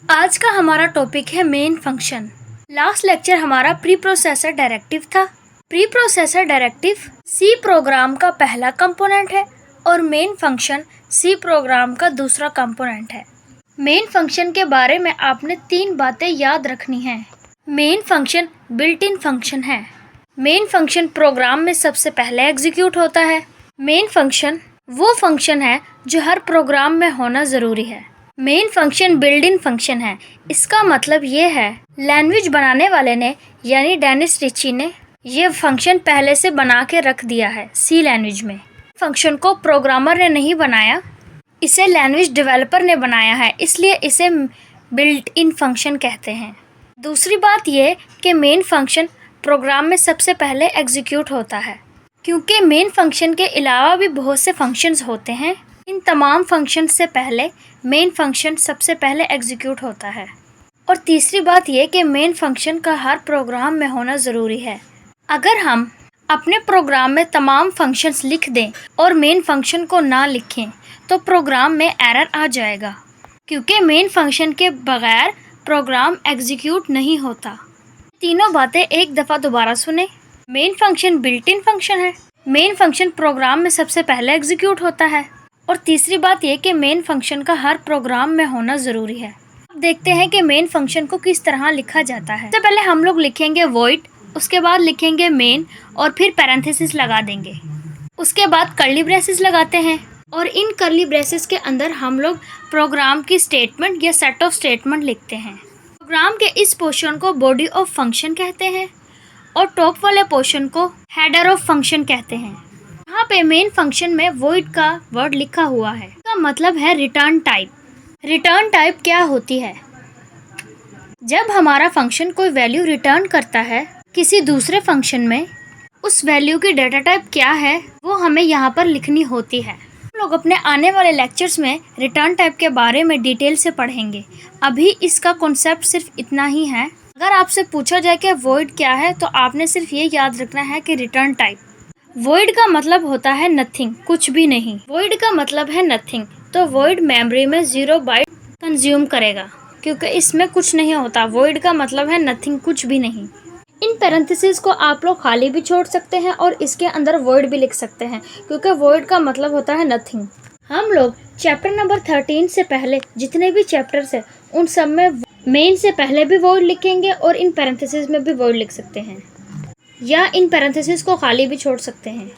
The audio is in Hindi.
आज का हमारा टॉपिक है मेन फंक्शन। लास्ट लेक्चर हमारा प्री प्रोसेसर डायरेक्टिव था। Pre processor directive C program का पहला कंपोनेंट है और मेन फंक्शन सी प्रोग्राम का दूसरा कंपोनेंट है। मेन फंक्शन के बारे में आपने 3 बातें याद रखनी हैं। Main function built in function है। मेन फंक्शन प्रोग्राम में सबसे पहले एग्जीक्यूट होता है। मेन फंक्शन वो फंक्शन है जो हर प्रोग्राम में होना ज़रूरी है। Main function built in function है। इसका मतलब ये है लैंग्वेज बनाने वाले ने यानी डेनिस रिची ने ये फंक्शन पहले से बना के रख दिया है सी लैंग्वेज में। फंक्शन को प्रोग्रामर ने नहीं बनाया, इसे लैंग्वेज डेवलपर ने बनाया है, इसलिए इसे बिल्ट इन फंक्शन कहते हैं। दूसरी बात ये कि मेन फंक्शन प्रोग्राम में सबसे पहले एग्जीक्यूट होता है, क्योंकि मेन फंक्शन के अलावा भी बहुत से फंक्शंस होते हैं। इन तमाम फंक्शन से पहले मेन फंक्शन सबसे पहले एग्जीक्यूट होता है। और तीसरी बात यह कि मेन फंक्शन का हर प्रोग्राम में होना ज़रूरी है। अगर हम अपने प्रोग्राम में तमाम फंक्शंस लिख दें और मेन फंक्शन को ना लिखें तो प्रोग्राम में एरर आ जाएगा, क्योंकि मेन फंक्शन के बगैर प्रोग्राम एग्जीक्यूट नहीं होता। तीनों बातें एक दफ़ा दोबारा सुने। Main function built in function है। मेन फंक्शन प्रोग्राम में सबसे पहले एग्जीक्यूट होता है। और तीसरी बात यह कि मेन फंक्शन का हर प्रोग्राम में होना ज़रूरी है। अब देखते हैं कि मेन फंक्शन को किस तरह लिखा जाता है। सबसे पहले हम लोग लिखेंगे वॉइड, उसके बाद लिखेंगे मेन और फिर पैरेंथेसिस लगा देंगे। उसके बाद कर्ली ब्रेसेस लगाते हैं और इन कर्ली ब्रेसेस के अंदर हम लोग प्रोग्राम की स्टेटमेंट या सेट ऑफ स्टेटमेंट लिखते हैं। प्रोग्राम के इस पोर्शन को बॉडी ऑफ फंक्शन कहते हैं और टॉप वाले पोर्शन को हेडर ऑफ फंक्शन कहते हैं। यहाँ पे मेन फंक्शन में वॉइड का वर्ड लिखा हुआ है, इसका मतलब है रिटर्न टाइप। रिटर्न टाइप क्या होती है? जब हमारा फंक्शन कोई वैल्यू रिटर्न करता है किसी दूसरे फंक्शन में, उस वैल्यू की डाटा टाइप क्या है वो हमें यहाँ पर लिखनी होती है। हम लोग अपने आने वाले लेक्चर्स में रिटर्न टाइप के बारे में डिटेल से पढ़ेंगे। अभी इसका कॉन्सेप्ट सिर्फ इतना ही है। अगर आपसे पूछा जाए कि वॉइड क्या है तो आपने सिर्फ ये याद रखना है कि रिटर्न टाइप। वॉइड का मतलब होता है नथिंग, कुछ भी नहीं। वॉइड का मतलब है नथिंग, तो वॉइड मेमोरी में 0 बाइट कंज्यूम करेगा, क्योंकि इसमें कुछ नहीं होता। वॉइड का मतलब है नथिंग, कुछ भी नहीं। इन पैरेंथेसिस को आप लोग खाली भी छोड़ सकते हैं और इसके अंदर वॉइड भी लिख सकते हैं, क्योंकि वॉइड का मतलब होता है नथिंग। हम लोग चैप्टर नंबर 13 से पहले जितने भी चैप्टर्स हैं उन सब में मेन से पहले भी वॉइड लिखेंगे और इन पैरेंथेसिस में भी वॉइड लिख सकते हैं, या इन पैरेंथेसिस को खाली भी छोड़ सकते हैं।